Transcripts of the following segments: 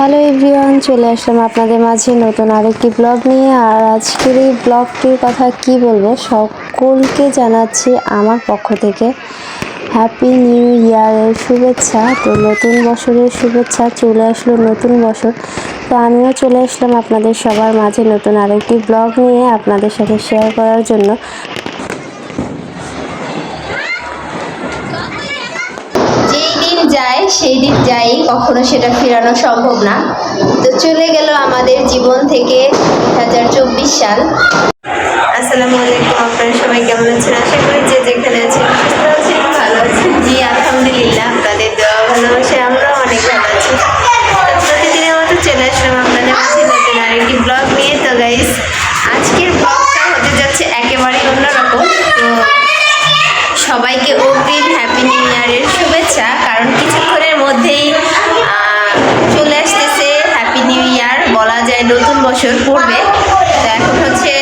Hello everyone, চলে আসলাম আপনাদের মাঝে নতুন আরেকটি ব্লগ নিয়ে। আর আজকের এই ব্লগটির কথা কি বলবো, সকলকে জানাচ্ছি আমার পক্ষ থেকে হ্যাপি নিউ ইয়ারের শুভেচ্ছা। তো নতুন বছরের শুভেচ্ছা, চলে আসলো নতুন বছর। তো আমিও চলে আসলাম আপনাদের সবার মাঝে নতুন আরেকটি ব্লগ নিয়ে আপনাদের সাথে শেয়ার করার জন্য। যায় সেই দিন যাই, কখনো সেটা ফেরানো সম্ভব না। তো চলে গেল আমাদের জীবন থেকে 2024 সাল। আসসালামু আলাইকুম, আপনারা সবাই কেমন আছেন? আশা করি যে যেখানে আছেন সুস্থ আছেন, ভালো আছেন। জি আলহামদুলিল্লাহ, আপনাদের দেওয়া ভালোবাসায় আমরাও অনেক ভালো আছি। প্রতিদিনের মতো চলে আসলাম আপনাদের মাঝে নতুন আরেকটি ব্লগ নিয়ে। তো গাইস, আজকের ব্লগটা হতে যাচ্ছে একেবারে অন্যরকম। তো সবাইকে অগ্রিম হ্যাপি নিউ ইয়ারের শুভেচ্ছা, কারণ কিছুক্ষণের মধ্যেই চলে আসতেছে হ্যাপি নিউ ইয়ার, বলা যায় নতুন বছর পড়বে। তো এখন হচ্ছে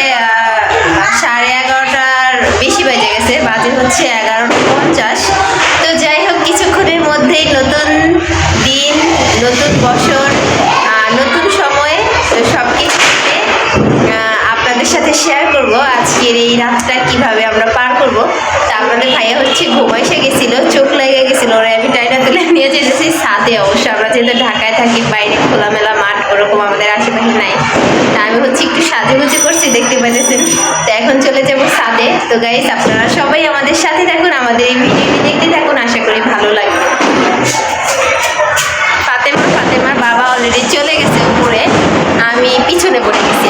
11:30 বেশি বেজে গেছে, বাজে হচ্ছে 11:50। তো যাই হোক, কিছুক্ষণের মধ্যেই নতুন দিন, নতুন বছর, নতুন সময়। তো সব কিছু আপনাদের সাথে শেয়ার করব আজকের এই রাতটা কিভাবে আমরা পার করব। তা আপনাদের ভাইয়া হচ্ছে ঘুমাই এসে গেছিল, চোখ লেগে গেছিল, ওরা আমি টাইটা তুলে নিয়ে যেতেছি ছাদে। অবশ্য আমরা যেহেতু ঢাকায় থাকি, বাইরে খোলামেলা মাঠ ওরকম আমাদের আশেপাশে নাই। তা আমি হচ্ছে একটু সাজুগুজু করছি, দেখতে পাইতেছেন। তো এখন চলে যাবো ছাদে। তো গাইস, আপনারা সবাই আমাদের সাথে থাকুন, আমাদের এই ভিডিওটি দেখতে থাকুন, আশা করি ভালো লাগবে। ফাতেমার বাবা অলরেডি চলে গেছে উপরে, আমি পিছনে পড়ে গেছি।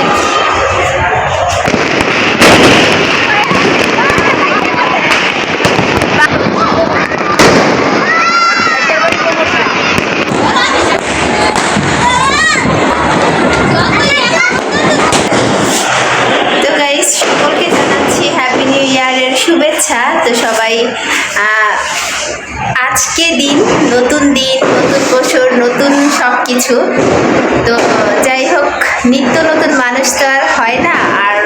সকলকে জানাচ্ছি হ্যাপি নিউ ইয়ারের শুভেচ্ছা। তো সবাই আজকে দিন, নতুন বছর, নতুন সব কিছু। তো যাই হোক, নিত্য নতুন মানুষ তো আর হয় না, আর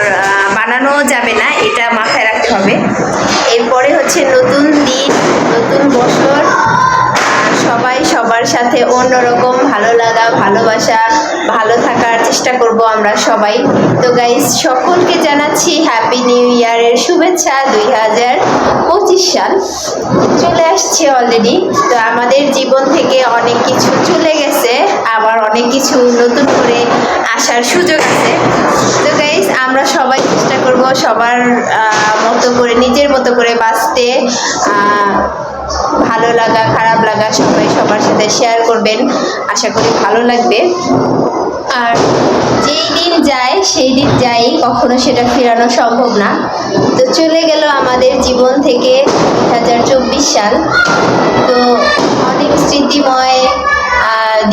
বানানো যাবে না, এটা মাথায় রাখতে হবে। এরপরে হচ্ছে নতুন দিন, নতুন বছর, সবাই সবার সাথে অন্যরকম ভালো লাগা, ভালোবাসা, ভালো থাকার চেষ্টা করব আমরা সবাই। তো গাইস, সকলকে জানাচ্ছি হ্যাপি নিউ ইয়ারের শুভেচ্ছা। 2025 সাল চলে আসছে অলরেডি। তো আমাদের জীবন থেকে অনেক কিছু চলে গেছে, আবার অনেক কিছু নতুন করে আসার সুযোগ আছে। তো গাইস, আমরা সবাই চেষ্টা করব সবার মতো করে, নিজের মতো করে বাঁচতে। ভালো লাগা, খারাপ লাগা সবাই সবার সাথে শেয়ার করবেন, আশা করি ভালো লাগবে। আর যেই দিন যায় সেই দিন যাই, কখনো সেটা ফেরানো সম্ভব না। তো চলে গেল আমাদের জীবন থেকে 2024 সাল। তো অনেক স্মৃতিময়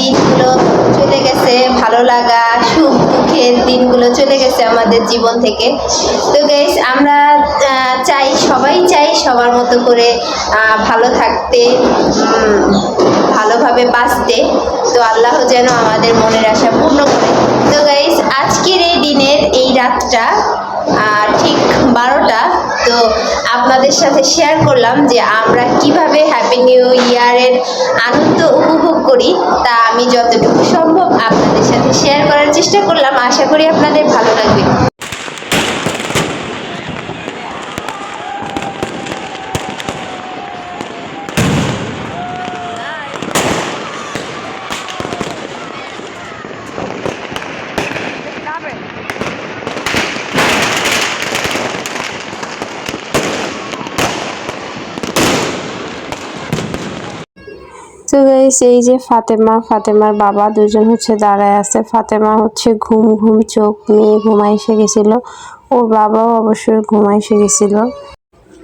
দিনগুলো চলে গেছে, ভালো লাগা, সুখ দুঃখের দিনগুলো চলে গেছে আমাদের জীবন থেকে। তো গাইস, আমরা সবাই চাই সবার মতো করে ভালো থাকতে, ভালোভাবে বাঁচতে। তো আল্লাহ যেন আমাদের মনের আশা পূর্ণ করে। তো গাইস, আজকের এই দিনের এই রাতটা ঠিক 12টা। তো আপনাদের সাথে শেয়ার করলাম যে আমরা কিভাবে হ্যাপি নিউ ইয়ারের আনন্দ উপভোগ করি, তা আমি যতটুকু সম্ভব আপনাদের সাথে শেয়ার করার চেষ্টা করলাম। আশা করি আপনাদের ভালো লাগবে। তো গাইস, এই যে ফাতেমার বাবা দুজন হচ্ছে দাঁড়ায় আছে। ফাতেমা হচ্ছে ঘুম চোখ নিয়ে ঘুমাই এসে গেছিল, ওর বাবাও অবশ্যই ঘুমাই এসে গেছিল।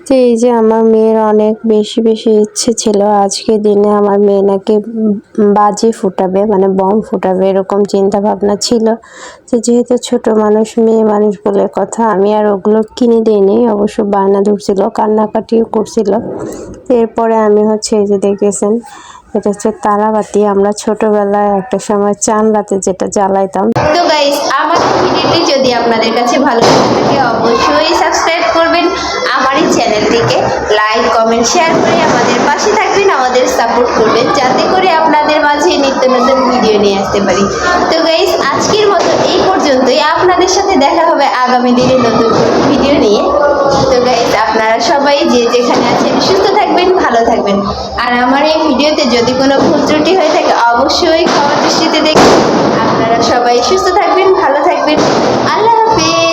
তো এই যে আমার মেয়ের অনেক বেশি ইচ্ছে ছিল আজকের দিনে আমার মেয়ে নাকি বাজি ফুটাবে, মানে বম ফুটাবে, এরকম চিন্তা ভাবনা ছিল। তো যেহেতু ছোট মানুষ, মেয়ে মানুষ বলে কথা, আমি আর ওগুলো কিনে দিইনি। অবশ্য বায়না ধরছিল, কান্নাকাটিও করছিল। এরপরে আমি হচ্ছে এই যে দেখেছেন, এটা হচ্ছে তারাবাতি। আমরা ছোটবেলায় একটা সময় চান রাতে যেটা জ্বালাইতাম। তো গাইস, আমার ভিডিওটি যদি আপনাদের কাছে ভালো লাগে থাকে, অবশ্যই সাবস্ক্রাইব করবেন আমার এই চ্যানেলটিকে, লাইক কমেন্ট শেয়ার করে আমাদের পাশে থাকবেন, আমাদের সাপোর্ট করবেন, যাতে করে আপনাদের মাঝে নিত্য নতুন ভিডিও ভিডিও নিয়ে আসতে পারি। তো গাইস আজকের মতো এই পর্যন্তই, আপনাদের সাথে দেখা হবে আগামী দিনে নতুন ভিডিও নিয়ে। তো গাইস আপনারা সবাই যে যেখানে আছেন সুস্থ থাকবেন, ভালো থাকবেন। আর আমার এই ভিডিওতে যদি কোনো ভুল ত্রুটি হয়ে থাকে অবশ্যই ক্ষমা দৃষ্টিতে দেখবেন। আপনারা সবাই সুস্থ থাকবেন, ভালো থাকবেন। আল্লাহ হাফেজ।